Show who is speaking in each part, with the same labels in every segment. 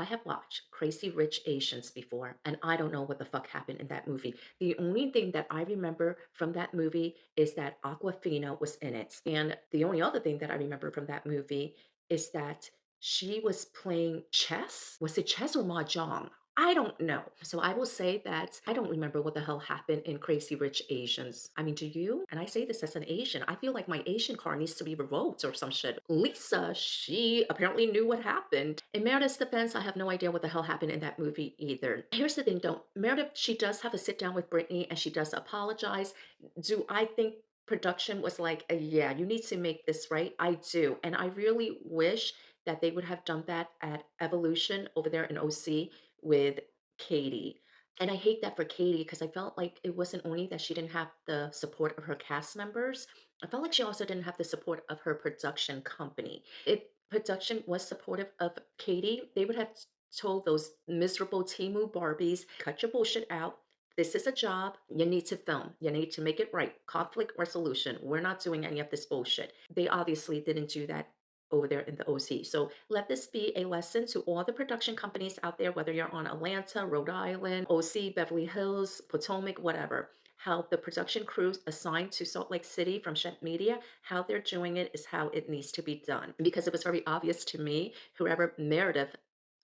Speaker 1: have watched Crazy Rich Asians before, and I don't know what the fuck happened in that movie. The only thing that I remember from that movie is that Aquafina was in it. And the only other thing that I remember from that movie is that she was playing chess. Was it chess or mahjong? I don't know. So I will say that I don't remember what the hell happened in Crazy Rich Asians. I mean, do you? And I say this as an Asian. I feel like my Asian card needs to be revoked or some shit. Lisa, she apparently knew what happened. In Meredith's defense, I have no idea what the hell happened in that movie either. Here's the thing though. Meredith, she does have a sit down with Brittany and she does apologize. Do I think production was like, yeah, you need to make this right? I do. And I really wish that they would have done that at Evolution over there in OC with Katie. And I hate that for Katie because I felt like it wasn't only that she didn't have the support of her cast members, I felt like she also didn't have the support of her production company. If production was supportive of Katie, they would have told those miserable Timu Barbies, cut your bullshit out. This is a job. You need to film. You need to make it right. Conflict resolution. We're not doing any of this bullshit. They obviously didn't do that over there in the OC. So let this be a lesson to all the production companies out there, whether you're on Atlanta, Rhode Island, OC, Beverly Hills, Potomac, whatever. How the production crews assigned to Salt Lake City from Shep Media, how they're doing it is how it needs to be done. Because it was very obvious to me, whoever Meredith,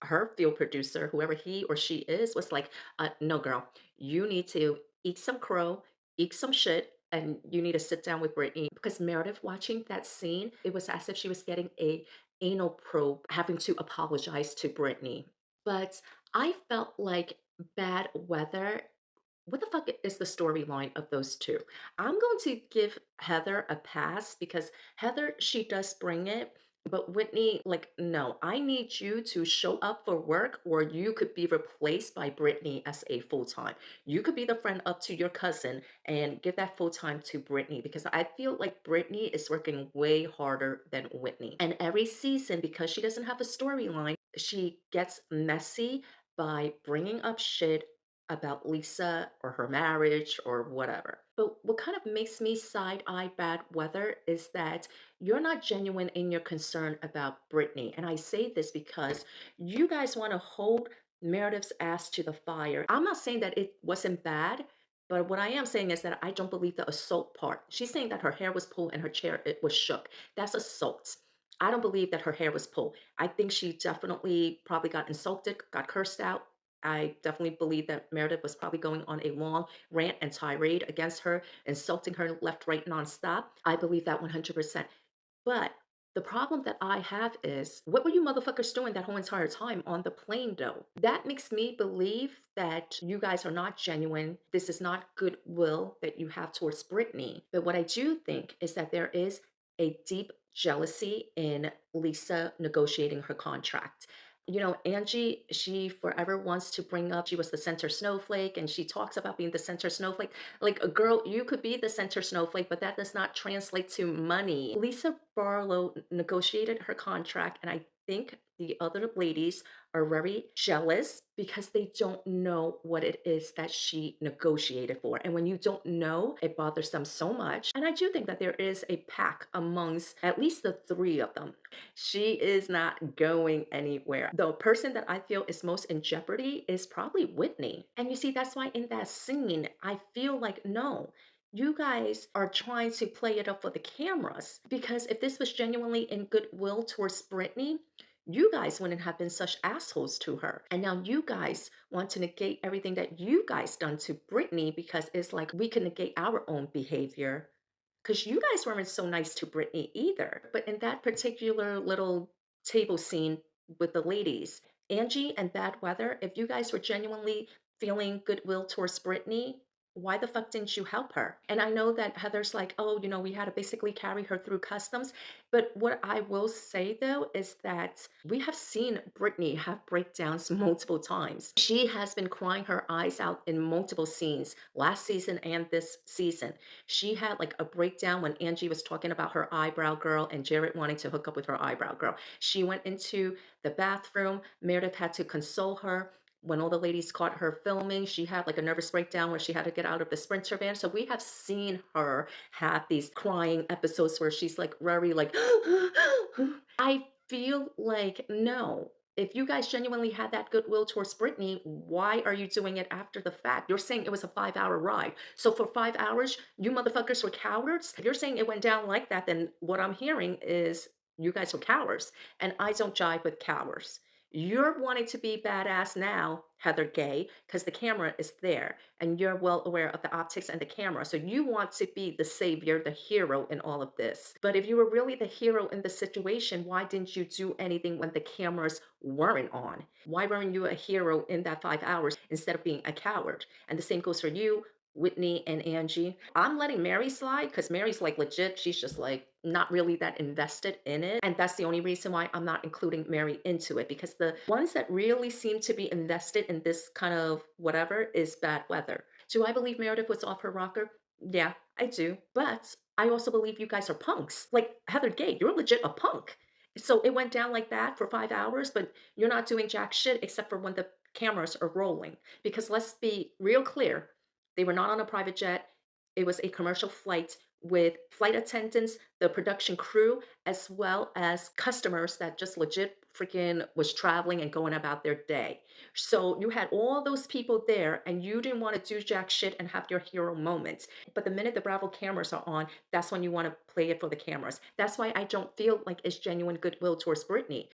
Speaker 1: her field producer, whoever he or she is, was like, no, girl, you need to eat some crow, eat some shit, and you need to sit down with Brittany. Because Meredith watching that scene, it was as if she was getting a anal probe, having to apologize to Brittany. But I felt like bad weather. What the fuck is the storyline of those two? I'm going to give Heather a pass because Heather, she does bring it. But Whitney, like, no, I need you to show up for work or you could be replaced by Brittany as a full time. You could be the friend up to your cousin and give that full time to Brittany because I feel like Brittany is working way harder than Whitney. And every season, because she doesn't have a storyline, she gets messy by bringing up shit about Lisa or her marriage or whatever. But what kind of makes me side eye bad weather is that you're not genuine in your concern about Brittany. And I say this because you guys want to hold Meredith's ass to the fire. I'm not saying that it wasn't bad, but what I am saying is that I don't believe the assault part. She's saying that her hair was pulled and her chair it was shook. That's assault. I don't believe that her hair was pulled. I think she definitely probably got insulted, got cursed out. I definitely believe that Meredith was probably going on a long rant and tirade against her, insulting her left, right, nonstop. I believe that 100%. But the problem that I have is, what were you motherfuckers doing that whole entire time on the plane, though? That makes me believe that you guys are not genuine. This is not goodwill that you have towards Brittany. But what I do think is that there is a deep jealousy in Lisa negotiating her contract. You know, Angie, she forever wants to bring up she was the center snowflake and she talks about being the center snowflake. Like, a girl, you could be the center snowflake, but that does not translate to money. Lisa Barlow negotiated her contract, and I think the other ladies are very jealous because they don't know what it is that she negotiated for. And when you don't know, it bothers them so much. And I do think that there is a pack amongst at least the three of them. She is not going anywhere. The person that I feel is most in jeopardy is probably Whitney. And you see, that's why in that scene, I feel like, no, you guys are trying to play it up for the cameras. Because if this was genuinely in goodwill towards Brittany, you guys wouldn't have been such assholes to her. And now you guys want to negate everything that you guys done to Brittany because it's like we can negate our own behavior because you guys weren't so nice to Brittany either. But in that particular little table scene with the ladies, Angie and Bad Weather, if you guys were genuinely feeling goodwill towards Brittany, why the fuck didn't you help her? And I know that Heather's like, oh, you know, we had to basically carry her through customs. But what I will say though is that we have seen Brittany have breakdowns multiple times. She has been crying her eyes out in multiple scenes last season and this season. She had like a breakdown when Angie was talking about her eyebrow girl and Jared wanting to hook up with her eyebrow girl. She went into the bathroom. Meredith had to console her. When all the ladies caught her filming, she had like a nervous breakdown where she had to get out of the sprinter van. So we have seen her have these crying episodes where she's like very like, I feel like no. If you guys genuinely had that goodwill towards Britney, why are you doing it after the fact? You're saying it was a 5-hour ride. So for 5 hours, you motherfuckers were cowards? If you're saying it went down like that, then what I'm hearing is you guys were cowards, and I don't jive with cowards. You're wanting to be badass now, Heather Gay, because the camera is there, and you're well aware of the optics and the camera. So you want to be the savior, the hero in all of this. But if you were really the hero in the situation, why didn't you do anything when the cameras weren't on? Why weren't you a hero in that 5 hours instead of being a coward? And the same goes for you, Whitney and Angie. I'm letting Mary slide because Mary's like legit. She's just like not really that invested in it. And that's the only reason why I'm not including Mary into it, because the ones that really seem to be invested in this kind of whatever is bad weather. Do I believe Meredith was off her rocker? Yeah, I do. But I also believe you guys are punks. Like Heather Gay, you're legit a punk. So it went down like that for 5 hours, but you're not doing jack shit except for when the cameras are rolling. Because let's be real clear, they were not on a private jet. It was a commercial flight with flight attendants, the production crew, as well as customers that just legit freaking was traveling and going about their day. So you had all those people there and you didn't want to do jack shit and have your hero moments. But the minute the Bravo cameras are on, that's when you want to play it for the cameras. That's why I don't feel like it's genuine goodwill towards Britney.